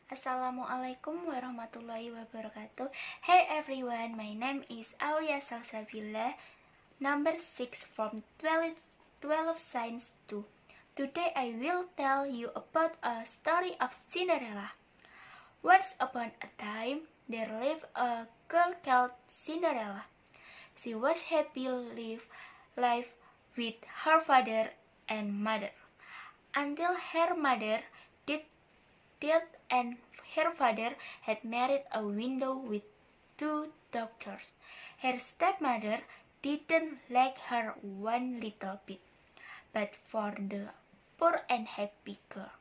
Assalamualaikum warahmatullahi wabarakatuh. Hey everyone, my name is Aulia Salsabila, number 6 from 12 Science 2. Today I will tell you about a story of Cinderella. Once upon a time, there lived a girl called Cinderella. She was happy life with her father and mother, until her mother died and her father had married a widow with 2 daughters. Her stepmother didn't like her one little bit, but for the poor and happy girl,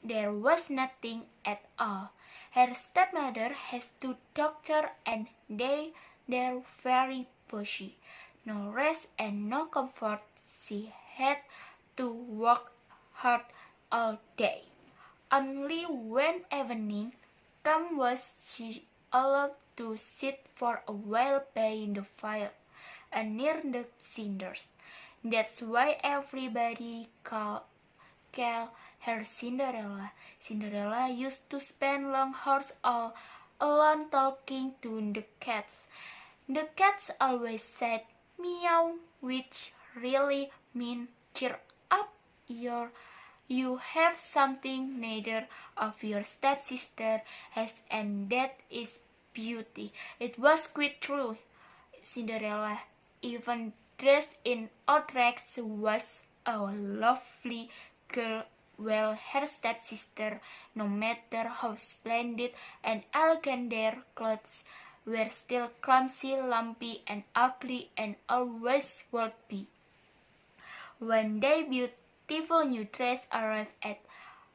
there was nothing at all. Her stepmother has 2 daughters and they're very pushy. No rest and no comfort. She had to work hard all day. Only when evening came was she allowed to sit for a while by the fire and near the cinders. That's why everybody called her Cinderella. Cinderella used to spend long hours all alone talking to the cats. The cats always said meow, which really means cheer up, you have something neither of your stepsister has, and that is beauty. It was quite true. Cinderella, even dressed in old rags, was a lovely girl, while her stepsister, no matter how splendid and elegant their clothes, were still clumsy, lumpy, and ugly, and always would be. One day, beautiful new dress arrived at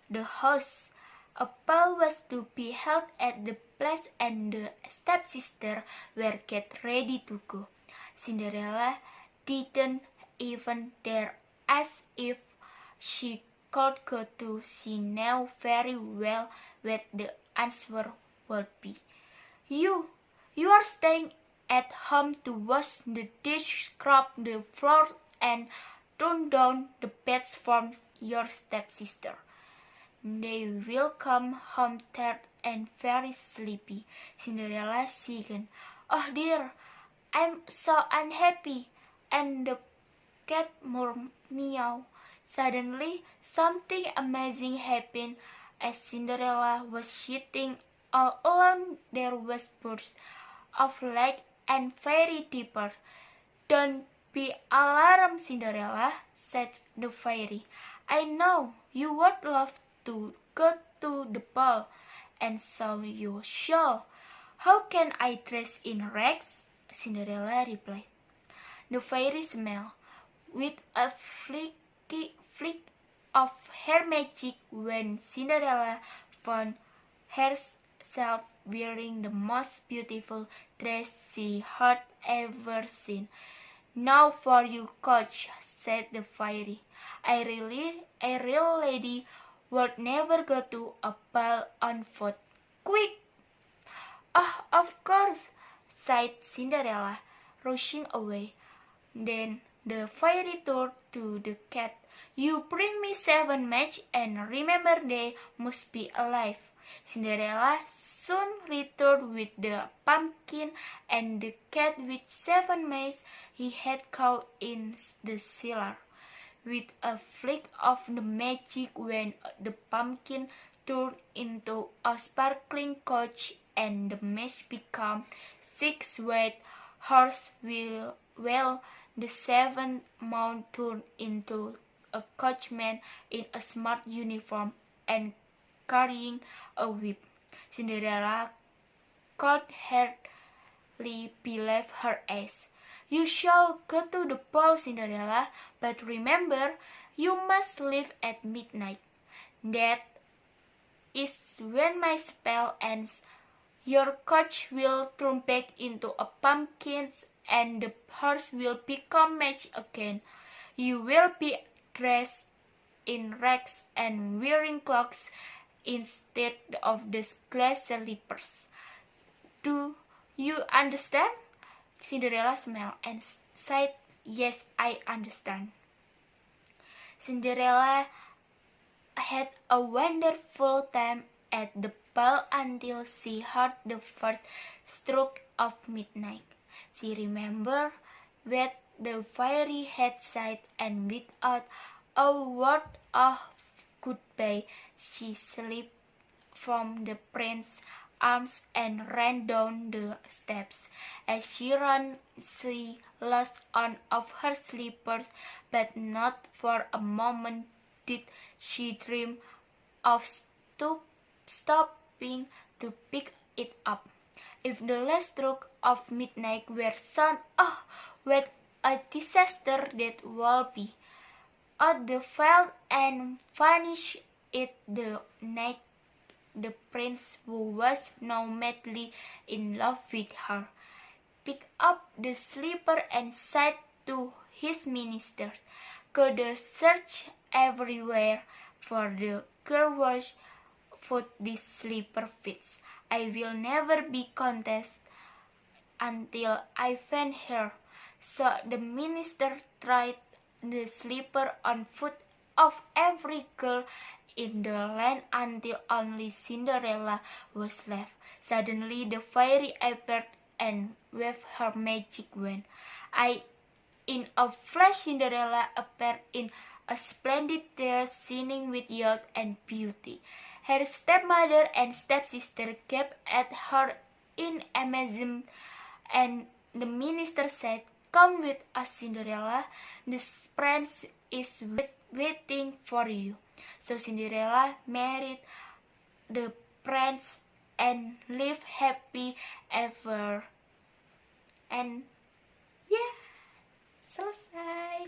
the house. A ball was to be held at the place, and the stepsister were get ready to go. Cinderella didn't even dare ask if she could go to. She knew very well what the answer would be. You are staying at home to wash the dish, scrub the floor, and turn down the beds for your stepsister. They will come home tired and very sleepy. Cinderella sighed. Oh dear, I'm so unhappy. And the cat murmured meow. Suddenly, something amazing happened. As Cinderella was sitting all alone, there was burst of light and fairy dipper. Don't be alarmed, Cinderella, said the fairy. I know you would love to go to the ball, and so you shall. How can I dress in rags? Cinderella replied. The fairy smiled. With a flick of her magic, when Cinderella found herself wearing the most beautiful dress she had ever seen. Now for you, coach, said the fairy. A real lady would never go to a ball on foot. Quick! Oh, of course, sighed Cinderella, rushing away. Then the fairy turned to the cat. You bring me 7 matches, and remember they must be alive. Cinderella soon returned with the pumpkin and the cat with 7 mice he had caught in the cellar. With a flick of the magic wand, the pumpkin turned into a sparkling coach, and the mice became 6 white horses, while the 7th mouse turned into a coachman in a smart uniform and carrying a whip. Cinderella could hardly believe her eyes. You shall go to the ball, Cinderella, but remember, you must leave at midnight. That is when my spell ends. Your coach will turn back into a pumpkin, and the horse will become match again. You will be dressed in rags and wearing cloaks instead of these glass slippers. Do you understand? Cinderella smiled and said, Yes, I understand. Cinderella had a wonderful time at the bell until she heard the first stroke of midnight. She remembered what the fairy had said, and without a word of goodbye, she slipped from the prince's arms and ran down the steps. As she ran, she lost one of her slippers, but not for a moment did she dream of stopping to pick it up. If the last stroke of midnight were sound, oh, what a disaster that would be! Oh, the failed and vanished it the night the prince, who was now madly in love with her, picked up the slipper and said to his ministers, "Go search everywhere, for the girl was foot this slipper fits. I will never be content until I find her." So the minister tried the slipper on foot of every girl in the land until only Cinderella was left. Suddenly the fairy appeared and waved her magic wand. In a flash, Cinderella appeared in a splendid dress, shining with youth and beauty. Her stepmother and stepsister gaped at her in amazement, and the minister said, "Come with us, Cinderella. The prince is waiting for you." So Cinderella married the prince and lived happy ever. And yeah, selesai.